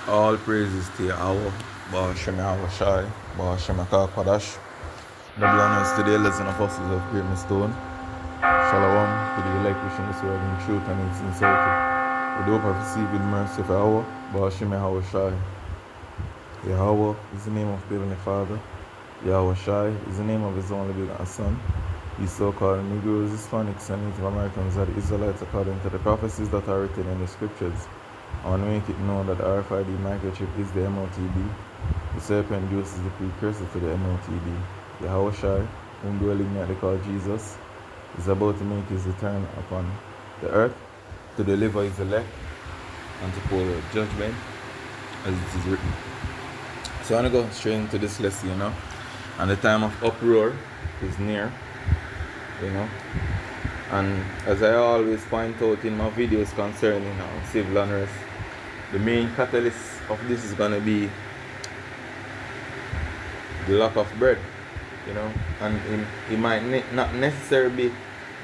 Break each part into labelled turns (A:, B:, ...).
A: All praises to Yahweh, Ba'ashem Yahweh Shai, Ba'ashem Akak Double honors to the elders and apostles of Great Stone. Shalom to the elect wishing this word in truth and in sincerity. With the hope of receiving mercy for Yahweh, Ba'ashem Yahweh Shai. Yahweh is the name of the Heavenly Father. Yahweh Shai is the name of His only begotten Son. These so-called Negroes, Hispanics, and Native Americans are the Israelites according to the prophecies that are written in the Scriptures. I want to make it known that the RFID microchip is the MOTD. The serpent juice is the precursor to the MOTD. Yahweh Shai, whom dwelling at they call Jesus, is about to make his return upon the earth to deliver his elect and to pour out judgment, as it is written. So I want to go straight into this lesson, and the time of uproar is near, and as I always point out in my videos concerning civil unrest, the main catalyst of this is going to be the lack of bread, and it might not necessarily be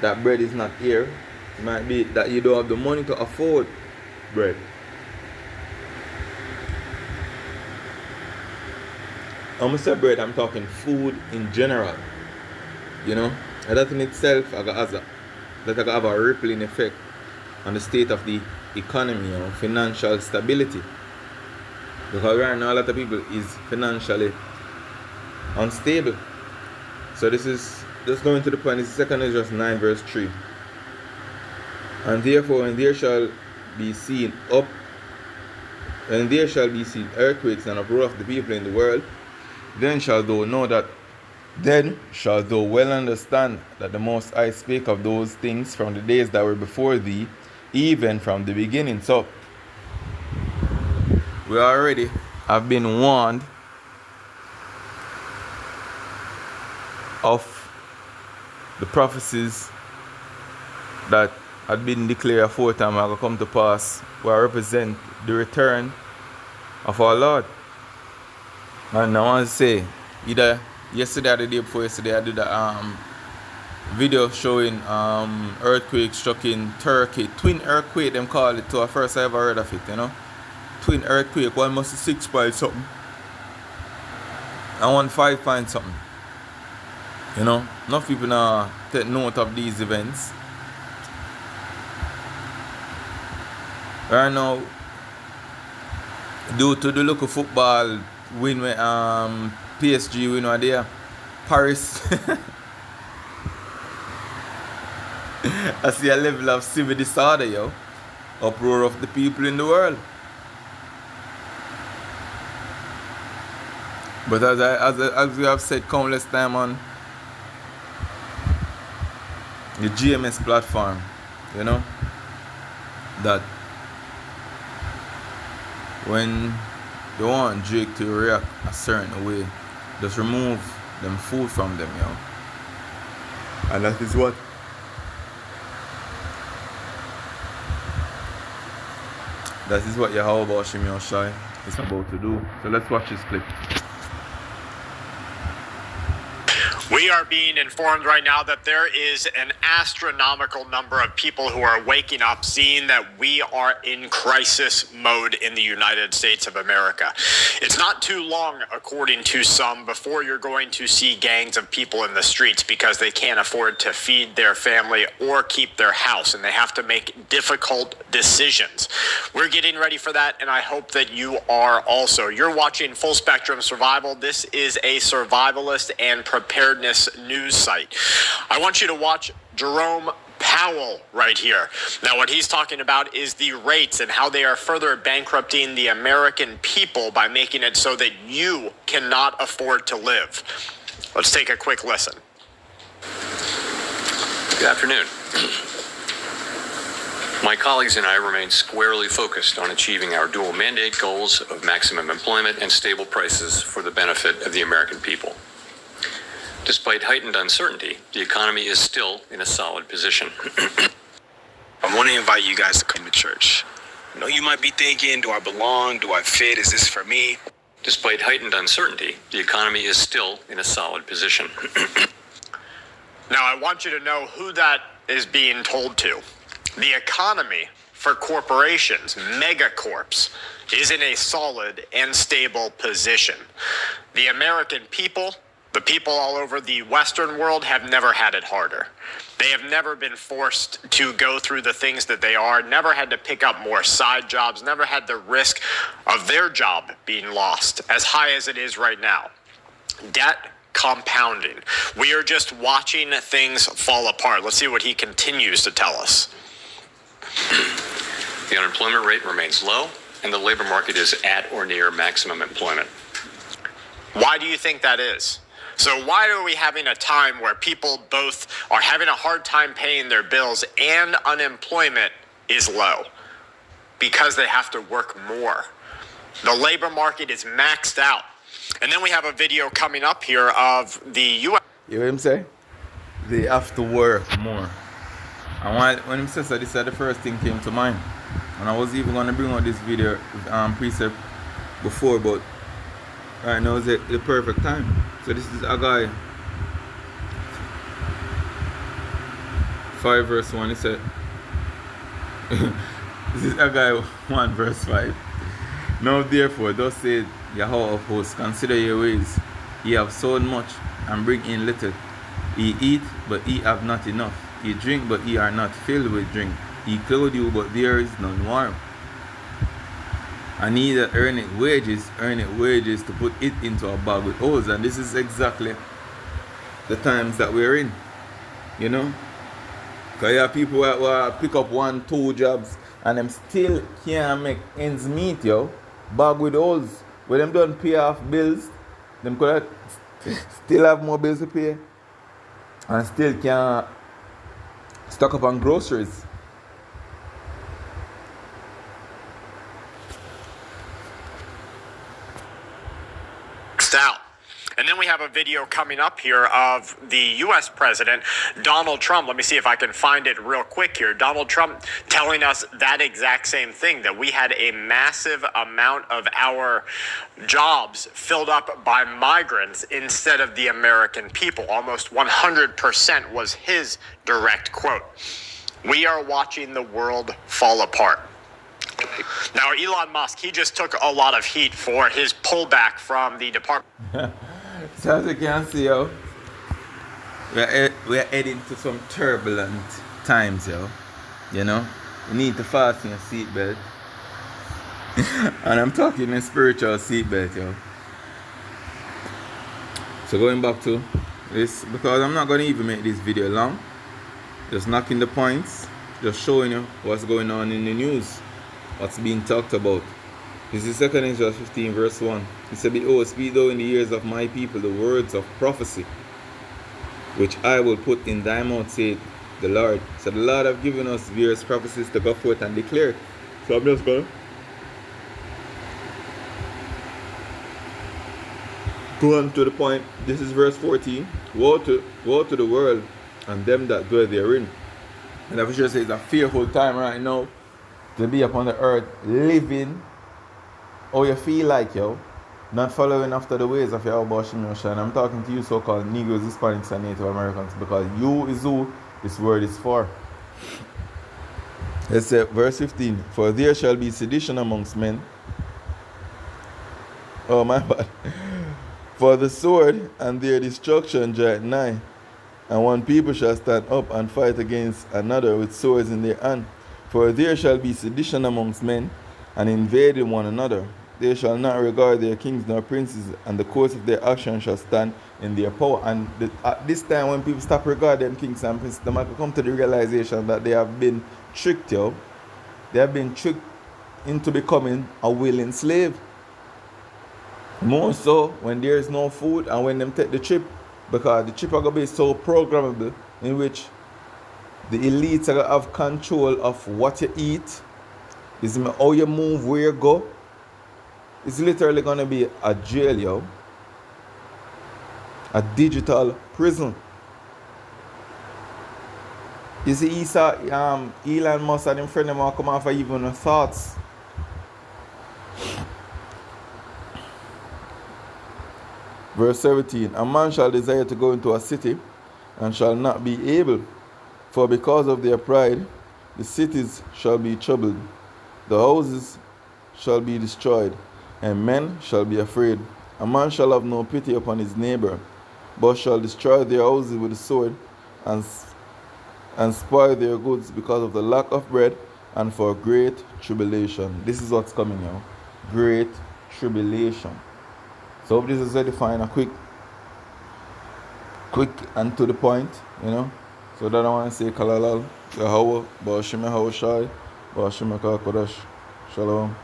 A: that bread is not here. It might be that you don't have the money to afford bread. When I say bread, I'm talking food in general, and that in itself that have a rippling effect on the state of the economy or financial stability. Because right now a lot of people is financially unstable. So this is just going to the point. This is 2 Ezra 9 verse 3. And therefore when there shall be seen earthquakes and uproar of the people in the world, then shall thou well understand that the Most High spake of those things from the days that were before thee, even from the beginning. So we already have been warned of the prophecies that had been declared aforetime are going to come to pass, will represent the return of our Lord. And I want to say, either yesterday or the day before yesterday, I did a video showing earthquake struck in Turkey. Twin earthquake, them call it, to a first I ever heard of it, Twin earthquake, one must 6 point something, and one 5 point something. Enough people now take note of these events. Right now, due to the local football win with PSG win right there, Paris I see a level of civil disorder, uproar of the people in the world. But as we have said countless times on the GMS platform, that when they want Drake to react a certain way, just remove them food from them, And that is what Yahweh Ba'ashem Yahweh Shai is about to do. So let's watch this clip.
B: We are being informed right now that there is an astronomical number of people who are waking up, seeing that we are in crisis mode in the United States of America. It's not too long, according to some, before you're going to see gangs of people in the streets because they can't afford to feed their family or keep their house, and they have to make difficult decisions. We're getting ready for that, and I hope that you are also. You're watching Full Spectrum Survival. This is a survivalist and preparedness news site. I want you to watch Jerome Powell right here. Now, what he's talking about is the rates and how they are further bankrupting the American people by making it so that you cannot afford to live. Let's take a quick listen.
C: Good afternoon. My colleagues and I remain squarely focused on achieving our dual mandate goals of maximum employment and stable prices for the benefit of the American people. Despite heightened uncertainty, the economy is still in a solid position.
D: I want to invite you guys to come to church. I know you might be thinking, do I belong? Do I fit? Is this for me?
C: Despite heightened uncertainty, the economy is still in a solid position.
B: Now, I want you to know who that is being told to. The economy for corporations, megacorps, is in a solid and stable position. The American people, the people all over the Western world, have never had it harder. They have never been forced to go through the things that they are, never had to pick up more side jobs, never had the risk of their job being lost as high as it is right now. Debt compounding. We are just watching things fall apart. Let's see what he continues to tell us.
C: The unemployment rate remains low, and the labor market is at or near maximum employment.
B: Why do you think that is? So why are we having a time where people both are having a hard time paying their bills and unemployment is low? Because they have to work more. The labor market is maxed out. And then we have a video coming up here of the U.S.
A: You know what I'm saying? They have to work more. And when he says that, this is the first thing came to mind. And I was even going to bring out this video precept before, but right now is the perfect time. So this is a guy, 5 verse 1, he said, this is a guy 1 verse 5. Now therefore, thus said Yahweh of hosts, consider your ways. Ye have sown much, and bring in little. Ye eat, but ye have not enough. Ye drink, but ye are not filled with drink. Ye clothe you, but there is none warm. And he that earneth wages to put it into a bag with holes. And this is exactly the times that we're in. You know? Because you have people who pick up 1-2 jobs and them still can't make ends meet, yo. Bag with holes. When them don't pay off bills, them could still have more bills to pay. And still can't stock up on groceries.
B: Out. And then we have a video coming up here of the U.S. President, Donald Trump. Let me see if I can find it real quick here. Donald Trump telling us that exact same thing, that we had a massive amount of our jobs filled up by migrants instead of the American people. Almost 100% was his direct quote. We are watching the world fall apart. Now, Elon Musk, he just took a lot of heat for his pullback from the department.
A: So as you can see, yo, we're heading to some turbulent times, yo. You know, you need to fasten your seatbelt. And I'm talking a spiritual seatbelt, yo. So going back to this, because I'm not going to even make this video long. Just knocking the points, just showing you what's going on in the news. What's being talked about. This is 2 Ezra 15 verse 1. He said, Behold, speak thou in the ears of my people the words of prophecy, which I will put in thy mouth, saith the Lord. So the Lord have given us various prophecies to go forth and declare. So I'm just going to go on to the point. This is verse 14. Woe to the world and them that dwell therein. And I should say it's a fearful time right now to be upon the earth, living how you feel like, yo, not following after the ways of your Yahweh. And I'm talking to you so-called Negroes, Hispanics, and Native Americans, because you is who this word is for. Let's say verse 15, for there shall be sedition amongst men. Oh my bad. For the sword and their destruction draweth nigh, and one people shall stand up and fight against another with swords in their hand. For there shall be sedition amongst men, and invading one another. They shall not regard their kings nor princes, and the course of their action shall stand in their power. And at this time, when people stop regarding them kings and princes, they might come to the realization that they have been tricked, yo. They have been tricked into becoming a willing slave. More so when there is no food and when them take the chip, because the chip are going to be so programmable, in which the elites are going to have control of what you eat, is how you move, where you go. It's literally going to be a jail, yo. A digital prison. You see, Elon Musk and him friend them all come off of even the thoughts. Verse 17, a man shall desire to go into a city and shall not be able, for because of their pride The cities shall be troubled, the houses shall be destroyed, and men shall be afraid. A man shall have no pity upon his neighbor, but shall destroy their houses with the sword, and spoil their goods because of the lack of bread and for great tribulation. This is what's coming now. Great tribulation. So this is edifying, a quick and to the point, you know. So that I want to say Kalalal, Yahweh, Ba'ashim Yahweh Shai, Ba'ashim Kodash, Shalom.